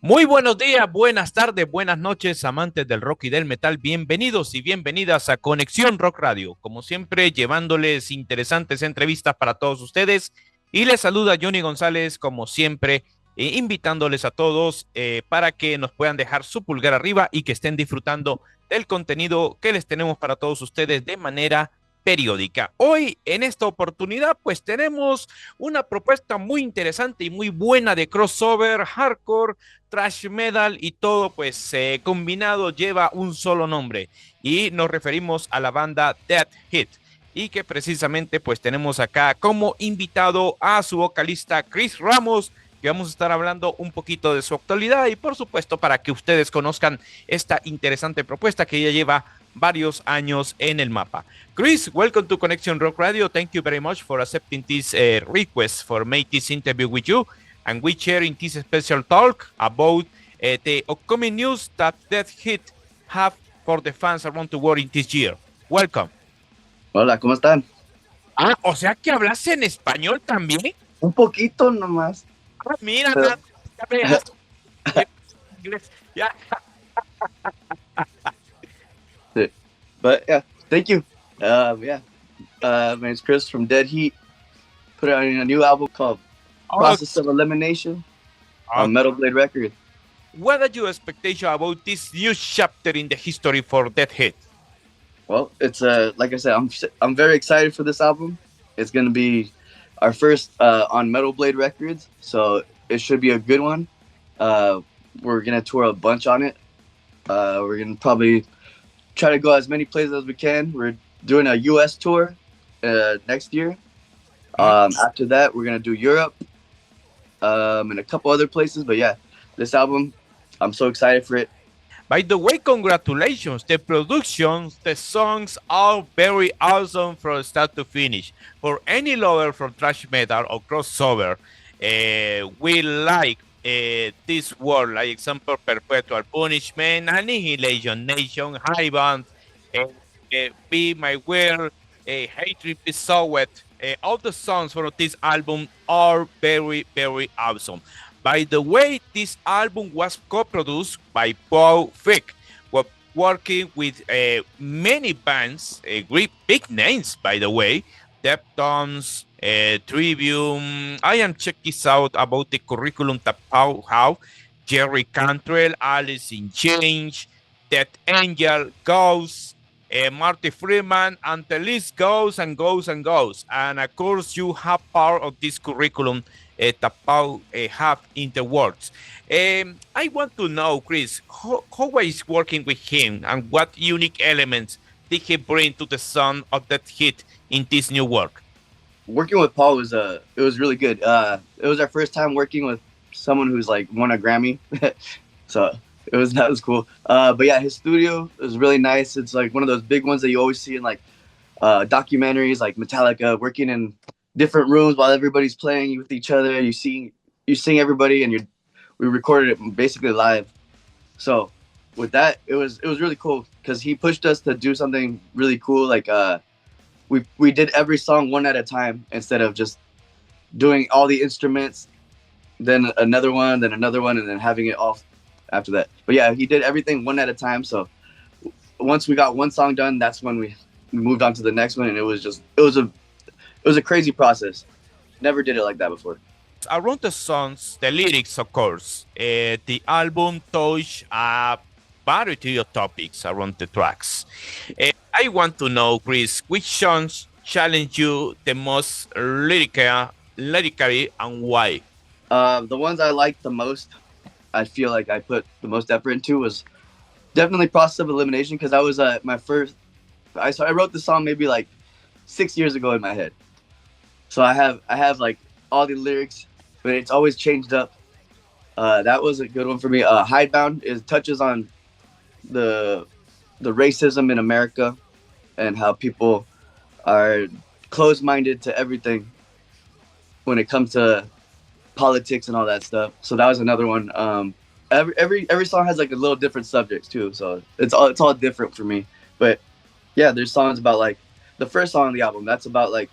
Muy buenos días, buenas tardes, buenas noches, amantes del rock y del metal. Bienvenidos y bienvenidas a Conexión Rock Radio. Como siempre, llevándoles interesantes entrevistas para todos ustedes. Y les saluda Johnny González, como siempre, invitándoles a todos para que nos puedan dejar su pulgar arriba y que estén disfrutando del contenido que les tenemos para todos ustedes de manera periódica. Hoy, en esta oportunidad, pues tenemos una propuesta muy interesante y muy buena de crossover, hardcore, thrash metal y todo pues combinado lleva un solo nombre y nos referimos a la banda Dead Hit y que precisamente pues tenemos acá como invitado a su vocalista Chris Ramos, que vamos a estar hablando un poquito de su actualidad y por supuesto para que ustedes conozcan esta interesante propuesta que ya lleva varios años en el mapa. Chris, welcome to Conexión Rock Radio. Thank you very much for accepting this request for make this interview with you. And we share in this special talk about the upcoming news that Death Hit have for the fans around the world in this year. Welcome. Hola, ¿cómo están? Ah, o sea que hablas en español también. Un poquito nomás. Ah, mira, ya veas. Ya. But yeah, thank you. My name's Chris from Dead Heat. Put out a new album called Process of Elimination on Metal Blade Records. What are your expectations about this new chapter in the history for Death Hit? Well, it's like I said, I'm very excited for this album. It's going to be our first on Metal Blade Records, so it should be a good one. We're going to tour a bunch on it. We're going to probably try to go as many places as we can. We're doing a U.S. tour next year. After that, we're going to do Europe and a couple other places. But yeah, this album, I'm so excited for it. By the way, congratulations. The production, the songs are very awesome from start to finish. For any lover from thrash metal or crossover, we like this word, like example, Perpetual Punishment, Annihilation, Nation, High Band, Be My Will, Hatred Be So Wet. All the songs from this album are very, very awesome. By the way, this album was co-produced by Paul Fick, working with many bands, great big names, by the way, Deftones, Trivium. I am checking out about the curriculum that how Jerry Cantrell, Alice in Chains, Death Angel, Ghost, Marty Freeman, and the list goes and goes and goes. And of course, you have part of this curriculum that Paul have in the works. I want to know, Chris, how is working with him and what unique elements did he bring to the sound of Death Hit in this new work? Working with Paul was it was really good. It was our first time working with someone who's like won a Grammy, so that was cool. But yeah, his studio is really nice. It's like one of those big ones that you always see in like documentaries, like Metallica, working in different rooms while everybody's playing with each other. You sing everybody, and we recorded it basically live. So with that, it was really cool because he pushed us to do something really cool. Like we did every song one at a time instead of just doing all the instruments, then another one, and then having it all after that. But yeah, he did everything one at a time. So once we got one song done, that's when we moved on to the next one, and it was a crazy process. Never did it like that before. Around the songs, the lyrics, of course, the album touched a variety of topics around the tracks. I want to know, Chris, which songs challenge you the most lyrically and why? The ones I liked the most, I feel like I put the most effort into was definitely Process of Elimination, because that was my first. I wrote the song maybe like 6 years ago in my head, so I have like all the lyrics, but it's always changed up. That was a good one for me. Hidebound touches on the racism in America and how people are closed-minded to everything when it comes to politics and all that stuff. So that was another one. Every song has like a little different subjects too, so it's all different for me. But yeah, there's songs about like the first song on the album. That's about like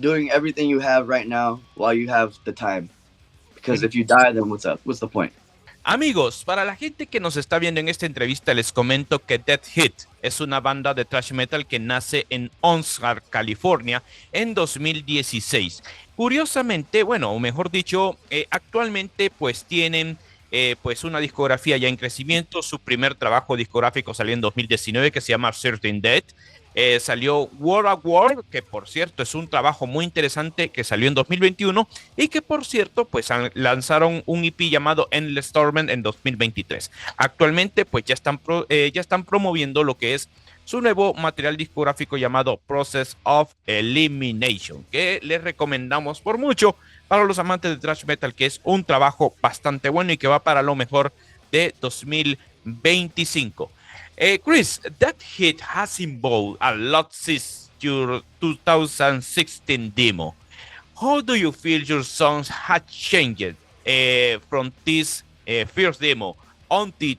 doing everything you have right now while you have the time. Because if you die, then what's up? What's the point? Amigos, para la gente que nos está viendo en esta entrevista, les comento que Dead Hit es una banda de thrash metal que nace en Oxnard, California, en 2016. Curiosamente, bueno, o mejor dicho, actualmente pues tienen pues una discografía ya en crecimiento. Su primer trabajo discográfico salió en 2019, que se llama Certain Dead. Salió War at War, que por cierto es un trabajo muy interesante que salió en 2021 y que por cierto pues lanzaron un EP llamado Endless Torment en 2023. Actualmente pues ya están promoviendo lo que es su nuevo material discográfico llamado Process of Elimination, que les recomendamos por mucho para los amantes de thrash metal, que es un trabajo bastante bueno y que va para lo mejor de 2025. Chris, that hit has evolved a lot since your 2016 demo. How do you feel your songs have changed from this first demo onto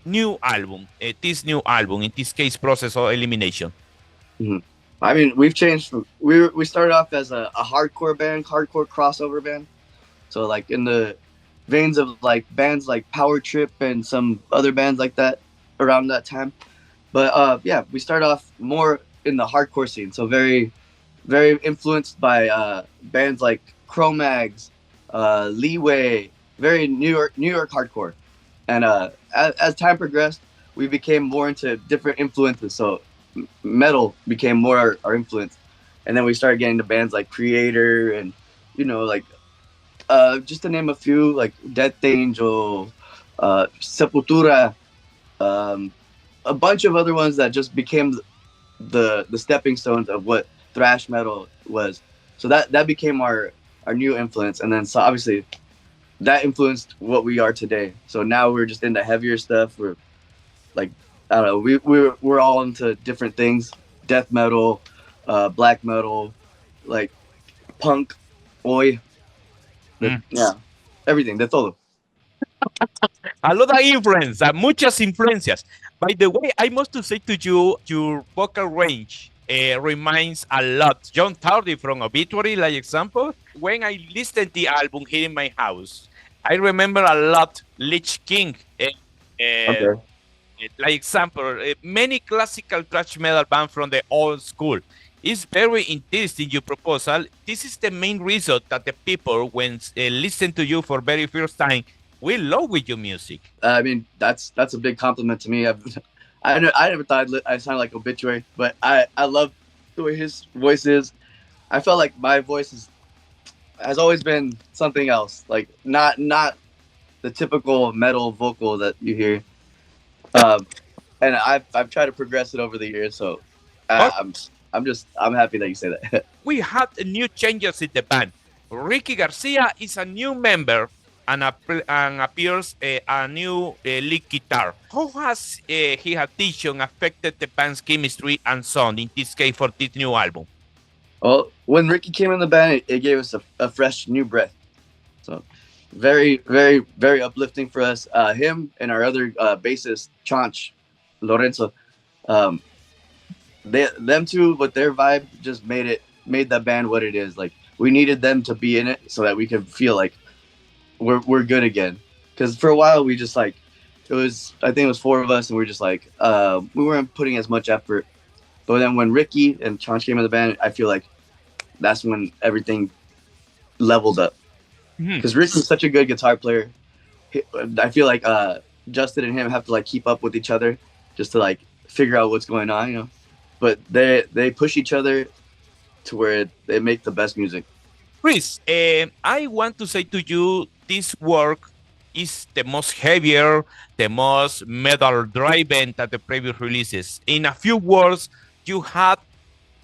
new album, this new album, in this case, Process of Elimination? Mm-hmm. I mean, we've changed. We started off as a hardcore band, hardcore crossover band. So like in the veins of like bands like Power Trip and some other bands like that around that time. But yeah, we started off more in the hardcore scene. So very, very influenced by bands like Cro-Mags, Leeway, very New York hardcore. And as time progressed, we became more into different influences. So metal became more our influence. And then we started getting to bands like Creator and, you know, like just to name a few, like Death Angel, Sepultura, a bunch of other ones that just became the stepping stones of what thrash metal was. So that became our new influence. And then so obviously that influenced what we are today. So now we're just into heavier stuff. We're like, I don't know, we're all into different things: death metal, black metal, like punk, oi. Yeah, everything, de todo. A lot of influence, muchas influencias. By the way, I must to say to you, your vocal range reminds a lot John Tardy from Obituary, like example. When I listened the album here in my house, I remember a lot Lich King. Okay. Like example, many classical thrash metal band from the old school. It's very interesting, your proposal. This is the main reason that the people, when listen to you for very first time, will love with your music. I mean, that's a big compliment to me. I never thought I sounded like Obituary, but I love the way his voice is. I felt like my voice has always been something else, like not the typical metal vocal that you hear. And I've tried to progress it over the years, so I'm happy that you say that. We had new changes in the band. Ricky Garcia is a new member and appears a new lead guitar. How has his addition affected the band's chemistry and sound, in this case for this new album? Well, when Ricky came in the band, it gave us a fresh new breath. So very, very, very uplifting for us. Him and our other bassist, Chanch Lorenzo, them two with their vibe just made that band what it is. Like, we needed them to be in it so that we could feel like we're good again. Because for a while we just like, I think it was four of us, and we were just like, we weren't putting as much effort. But then when Ricky and Chanch came in the band, I feel like that's when everything leveled up. Because Ricky's such a good guitar player. I feel like Justin and him have to like keep up with each other just to like figure out what's going on, you know. But they push each other to where they make the best music. Chris, I want to say to you, this work is the most heavier, the most metal driven than the previous releases. In a few words, you had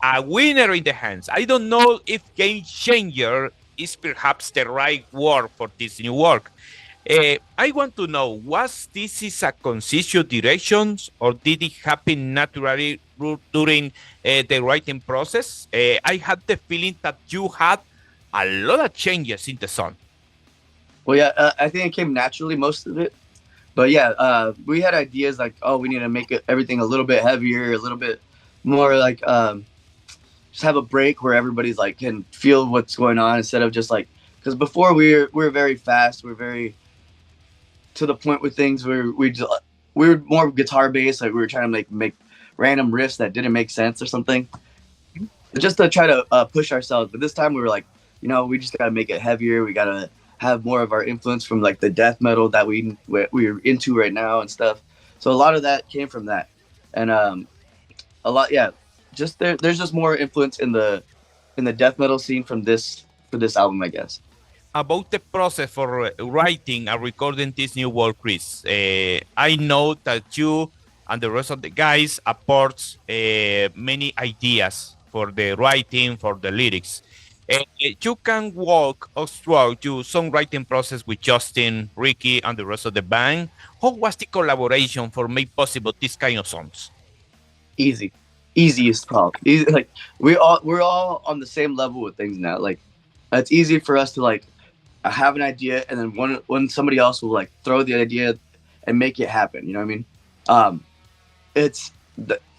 a winner in the hands. I don't know if game changer is perhaps the right word for this new work. I want to know, was this a conscious direction, or did it happen naturally during the writing process? I had the feeling that you had a lot of changes in the song. Well, yeah, I think it came naturally, most of it. But yeah, we had ideas like, oh, we need to make everything a little bit heavier, a little bit more like just have a break where everybody's like can feel what's going on, instead of just like, because before we were very fast, we're very to the point with things. We were more guitar based, like we were trying to make random riffs that didn't make sense or something, just to try to push ourselves. But this time we were like, we just gotta make it heavier. We gotta have more of our influence from like the death metal that we're into right now and stuff. So a lot of that came from that, and a lot, yeah. Just there's just more influence in the death metal scene for this album, I guess. About the process for writing and recording this new work, Chris, I know that you and the rest of the guys apport many ideas for the writing, for the lyrics. You can walk us through your songwriting process with Justin, Ricky, and the rest of the band. How was the collaboration for make possible this kind of songs? Easiest problem. Easy, like we're all on the same level with things now. Like it's easy for us to like have an idea, and then when somebody else will like throw the idea and make it happen. You know what I mean? It's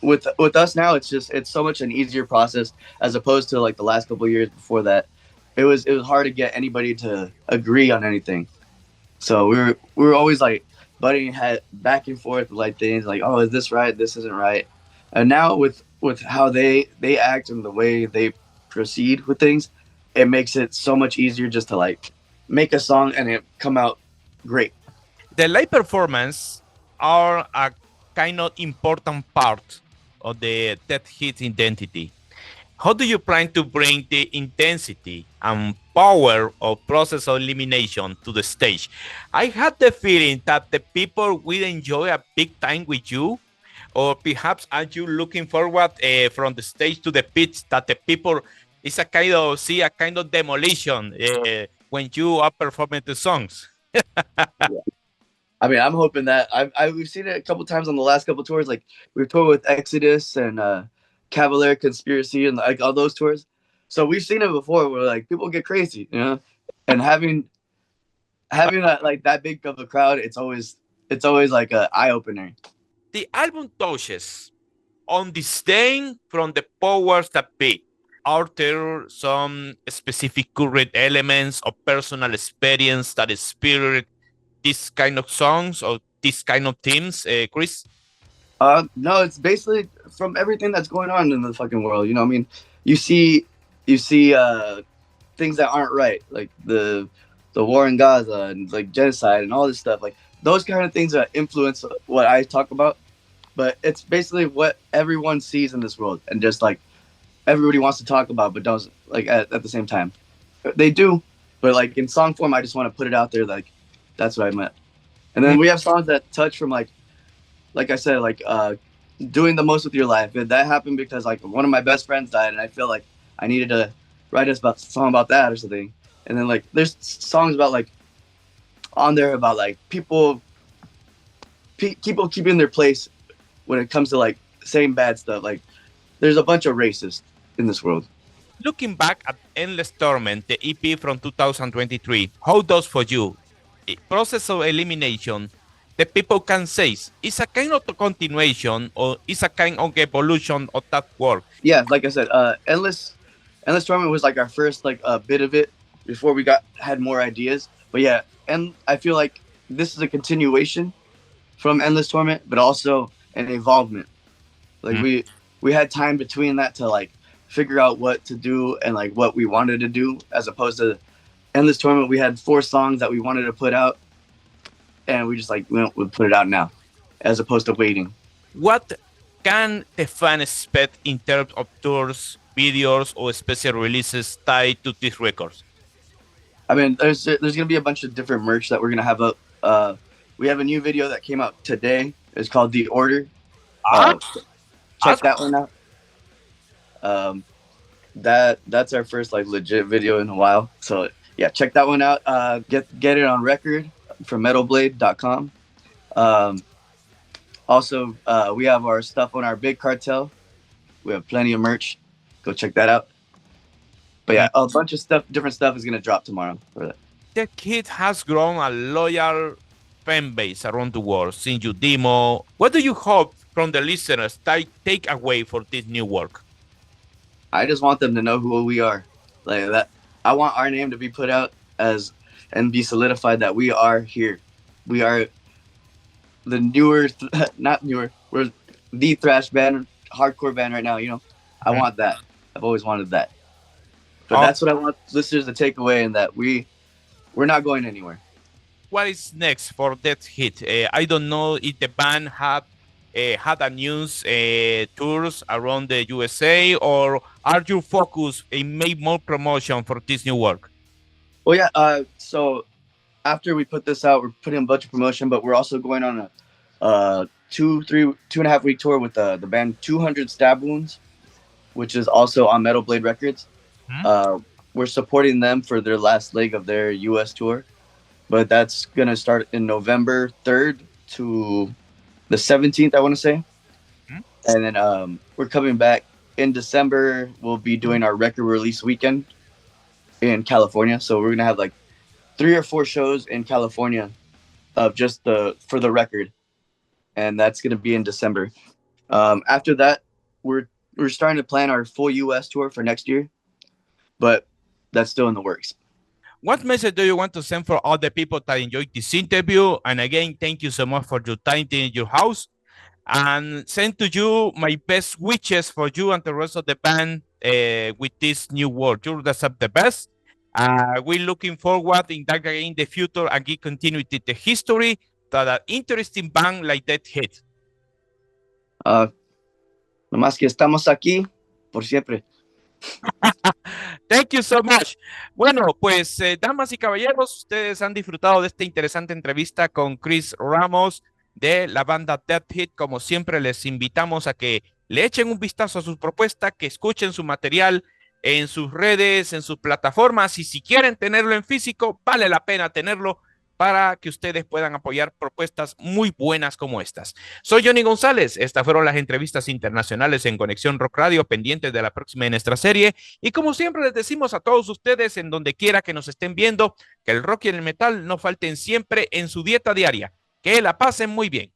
with us now. It's so much an easier process as opposed to like the last couple of years before that. It was hard to get anybody to agree on anything. So we were always like butting head back and forth with like things like, oh, is this right? This isn't right. And now with how they act and the way they proceed with things, it makes it so much easier just to like make a song and it come out great. The live performance are a kind of important part of the Death Hit identity. How do you plan to bring the intensity and power of Process of Elimination to the stage? I had the feeling that the people will enjoy a big time with you, or perhaps are you looking forward from the stage to the pitch that the people is a kind of demolition when you are performing the songs? Yeah. I mean, I'm hoping that we've seen it a couple times on the last couple tours. Like we've toured with Exodus and Cavalier Conspiracy and like all those tours. So we've seen it before where like people get crazy, and having like that big of a crowd, it's always like an eye opener. The album touches on disdain from the powers that be. Are there some specific current elements of personal experience that inspired this kind of songs or this kind of themes, Chris? No, it's basically from everything that's going on in the fucking world. You know what I mean? You see things that aren't right, like the war in Gaza and like genocide and all this stuff. Like those kind of things that influence what I talk about. But it's basically what everyone sees in this world, and just like everybody wants to talk about, but doesn't like at the same time. They do, but like in song form, I just want to put it out there. Like that's what I meant. And then we have songs that touch from like I said, like doing the most with your life. And that happened because like one of my best friends died, and I feel like I needed to write a song about that or something. And then like there's songs about like on there about like people keeping their place when it comes to like saying bad stuff. Like there's a bunch of racists in this world. Looking back at Endless Torment, the EP from 2023, how does for you? Process of Elimination, the people can say, it's a kind of a continuation or it's a kind of evolution of that work. Yeah, like I said, Endless Torment was like our first like bit of it before we had more ideas. But yeah, and I feel like this is a continuation from Endless Torment, but also an involvement. Like we had time between that to like figure out what to do and like what we wanted to do, as opposed to Endless Torment. We had 4 songs that we wanted to put out, and we just like we put it out now, as opposed to waiting. What can the fan expect in terms of tours, videos, or special releases tied to these records? I mean, there's gonna be a bunch of different merch that we're gonna have up. We have a new video that came out today. It's called The Order. Check that one out. That's our first like legit video in a while. So yeah, check that one out. Get it on record from metalblade.com. Also, we have our stuff on our big cartel. We have plenty of merch. Go check that out. But yeah, a bunch of stuff, different stuff is gonna drop tomorrow for that. The kid has grown a loyal fan base around the world since you demo. What do you hope from the listeners take away for this new work? I just want them to know who we are. Like that. I want our name to be put out as and be solidified that we are here. We are the newer, not newer. We're the thrash band, hardcore band right now. You know, I want that. I've always wanted that. But that's what I want listeners to take away, and that we're not going anywhere. What is next for that hit? I don't know if the band had a news tours around the USA, or are you focused in make more promotion for this new work? Well, yeah. So after we put this out, we're putting a bunch of promotion, but we're also going on a 2.5 week tour with the band 200 Stab Wounds, which is also on Metal Blade Records. We're supporting them for their last leg of their US tour, but that's gonna start in November 3rd to the 17th, I want to say. And then we're coming back in December. We'll be doing our record release weekend in California. So we're gonna have like 3 or 4 shows in California of just for the record, and that's gonna be in December. After that, we're starting to plan our full US tour for next year, but that's still in the works. What message do you want to send for all the people that enjoyed this interview? And again, thank you so much for your time in your house. And send to you my best wishes for you and the rest of the band with this new work. You deserve the best. We're looking forward in that in the future and continue with the history that an interesting band like that hit. Nomás que estamos aquí por siempre. Thank you so much. Bueno, pues damas y caballeros, ustedes han disfrutado de esta interesante entrevista con Chris Ramos de la banda Dead Hit. Como siempre, les invitamos a que le echen un vistazo a su propuesta, que escuchen su material en sus redes, en sus plataformas, y si quieren tenerlo en físico, vale la pena tenerlo para que ustedes puedan apoyar propuestas muy buenas como estas. Soy Johnny González. Estas fueron las entrevistas internacionales en Conexión Rock Radio, pendientes de la próxima de nuestra serie. Y como siempre les decimos a todos ustedes, en donde quiera que nos estén viendo, que el rock y el metal no falten siempre en su dieta diaria. Que la pasen muy bien.